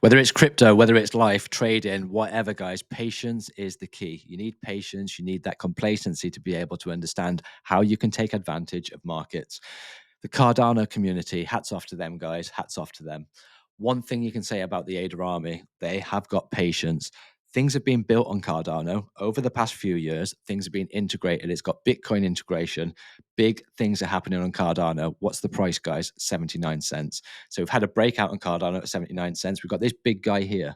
Whether it's crypto, whether it's life, trading, whatever, guys, patience is the key. You need patience. You need that complacency to be able to understand how you can take advantage of markets. The Cardano community, hats off to them, guys. Hats off to them. One thing you can say about the ADA army, they have got patience. Things have been built on Cardano over the past few years. Things have been integrated. It's got Bitcoin integration. Big things are happening on Cardano. What's the price, guys? 79 cents. So we've had a breakout on Cardano at 79 cents. We've got this big guy here,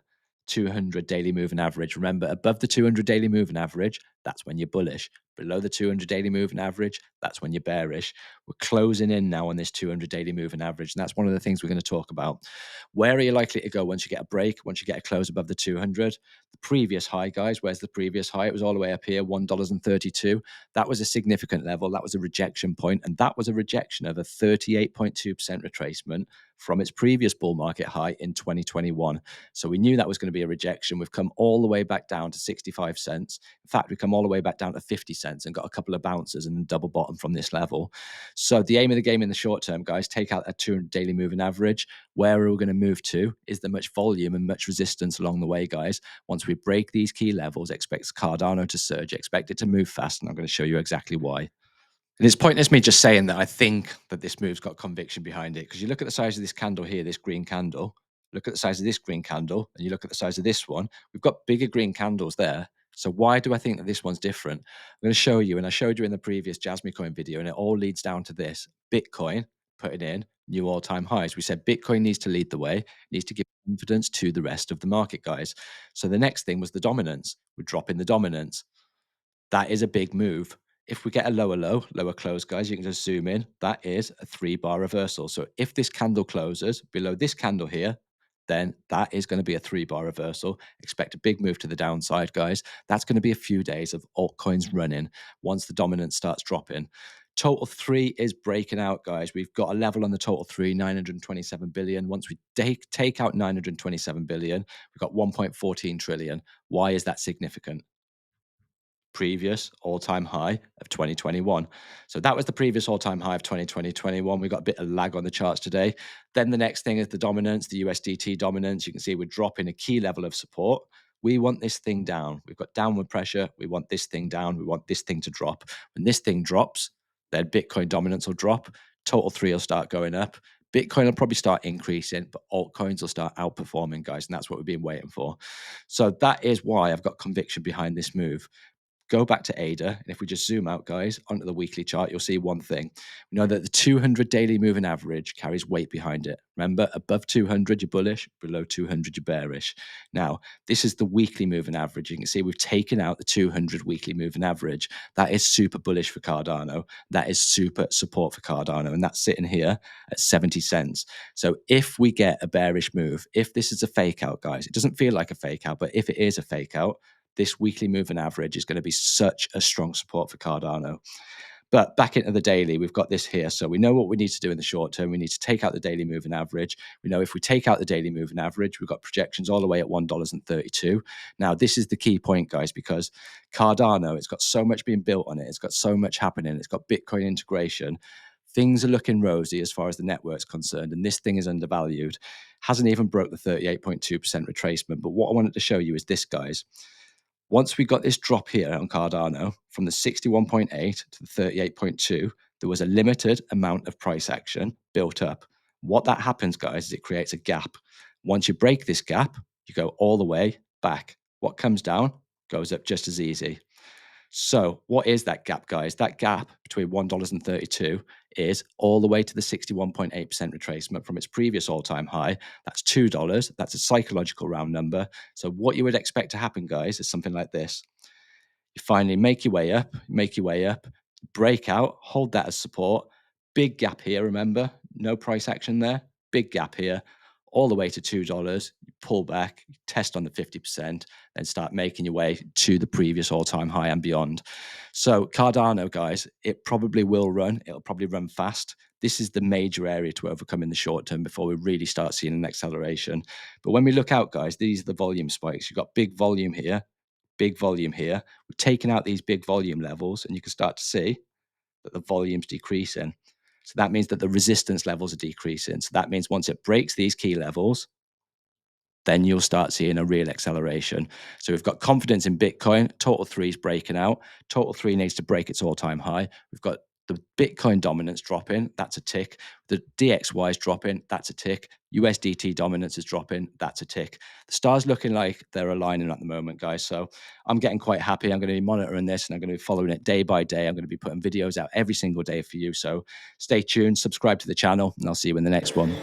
200 daily moving average. Remember, above the 200 daily moving average, that's when you're bullish. Below the 200 daily moving average, that's when you're bearish. We're closing in now on this 200 daily moving average. And that's one of the things we're going to talk about. Where are you likely to go once you get a break, once you get a close above the 200? The previous high, guys, where's the previous high? It was all the way up here, $1.32. That was a significant level. That was a rejection point, and that was a rejection of a 38.2% retracement from its previous bull market high in 2021. So we knew that was going to be a rejection. We've come all the way back down to 65 cents. In fact, we've come all the way back down to 50 cents and got a couple of bounces and double bottom from this level. So the aim of the game in the short term, guys, take out a 200 daily moving average. Where are we going to move to? Is there much volume and much resistance along the way, guys? Once we break these key levels, expect Cardano to surge, expect it to move fast, and I'm going to show you exactly why. And it's pointless me just saying that I think that this move's got conviction behind it, because you look at the size of this candle here, this green candle, look at the size of this green candle, and you look at the size of this one, we've got bigger green candles there. So why do I think that this one's different? I'm going to show you, and I showed you in the previous Jasmine Coin video, and it all leads down to this. Bitcoin, put it in, new all-time highs. We said Bitcoin needs to lead the way, needs to give confidence to the rest of the market, guys. So the next thing was the dominance. We're dropping the dominance. That is a big move. If we get a lower low, lower close, guys, you can just zoom in. That is a 3-bar reversal. So if this candle closes below this candle here, then that is going to be a 3-bar reversal. Expect a big move to the downside, guys. That's going to be a few days of altcoins running once the dominance starts dropping. Total 3 is breaking out, guys. We've got a level on the total 3, 927 billion. Once we take out 927 billion, we've got 1.14 trillion. Why is that significant? Previous all-time high of 2021. So that was the previous all-time high of 2021. We got a bit of lag on the charts today. Then the next thing is the dominance, the USDT dominance. You can see we're dropping a key level of support. We want this thing down. We've got downward pressure. We want this thing down. We want this thing to drop. When this thing drops, then Bitcoin dominance will drop. Total 3 will start going up. Bitcoin will probably start increasing, but altcoins will start outperforming, guys. And that's what we've been waiting for. So that is why I've got conviction behind this move. Go back to ADA, and if we just zoom out, guys, onto the weekly chart, you'll see one thing. We know that the 200 daily moving average carries weight behind it. Remember, above 200, you're bullish. Below 200, you're bearish. Now, this is the weekly moving average. You can see we've taken out the 200 weekly moving average. That is super bullish for Cardano. That is super support for Cardano, and that's sitting here at 70 cents. So if we get a bearish move, if this is a fake out, guys, it doesn't feel like a fake out, but if it is a fake out, this weekly moving average is going to be such a strong support for Cardano. But back into the daily, we've got this here. So we know what we need to do in the short term. We need to take out the daily moving average. We know if we take out the daily moving average, we've got projections all the way at $1.32. Now, this is the key point, guys, because Cardano, it's got so much being built on it. It's got so much happening. It's got Bitcoin integration. Things are looking rosy as far as the network's concerned, and this thing is undervalued. Hasn't even broke the 38.2% retracement. But what I wanted to show you is this, guys. Once we got this drop here on Cardano from the 61.8 to the 38.2, there was a limited amount of price action built up. What that happens, guys, is it creates a gap. Once you break this gap, you go all the way back. What comes down goes up just as easy. So what is that gap, guys? That gap between $1.32 is all the way to the 61.8% retracement from its previous all-time high. That's $2. That's a psychological round number. So what you would expect to happen, guys, is something like this. You finally make your way up, break out, hold that as support. Big gap here, remember? No price action there. Big gap here, all the way to $2. You pull back, you test on the 50%, then start making your way to the previous all-time high and beyond. So Cardano, guys, it probably will run. It'll probably run fast. This is the major area to overcome in the short term before we really start seeing an acceleration. But when we look out, guys, these are the volume spikes. You've got big volume here, big volume here. We've taken out these big volume levels, and you can start to see that the volume's decreasing. So that means that the resistance levels are decreasing. So that means once it breaks these key levels, then you'll start seeing a real acceleration. So we've got confidence in Bitcoin. Total 3 is breaking out. Total 3 needs to break its all-time high. We've got the Bitcoin dominance dropping. That's a tick. The DXY is dropping. That's a tick. USDT dominance is dropping. That's a tick. The stars looking like they're aligning at the moment, guys. So I'm getting quite happy. I'm going to be monitoring this and I'm going to be following it day by day. I'm going to be putting videos out every single day for you. So stay tuned, subscribe to the channel, and I'll see you in the next one.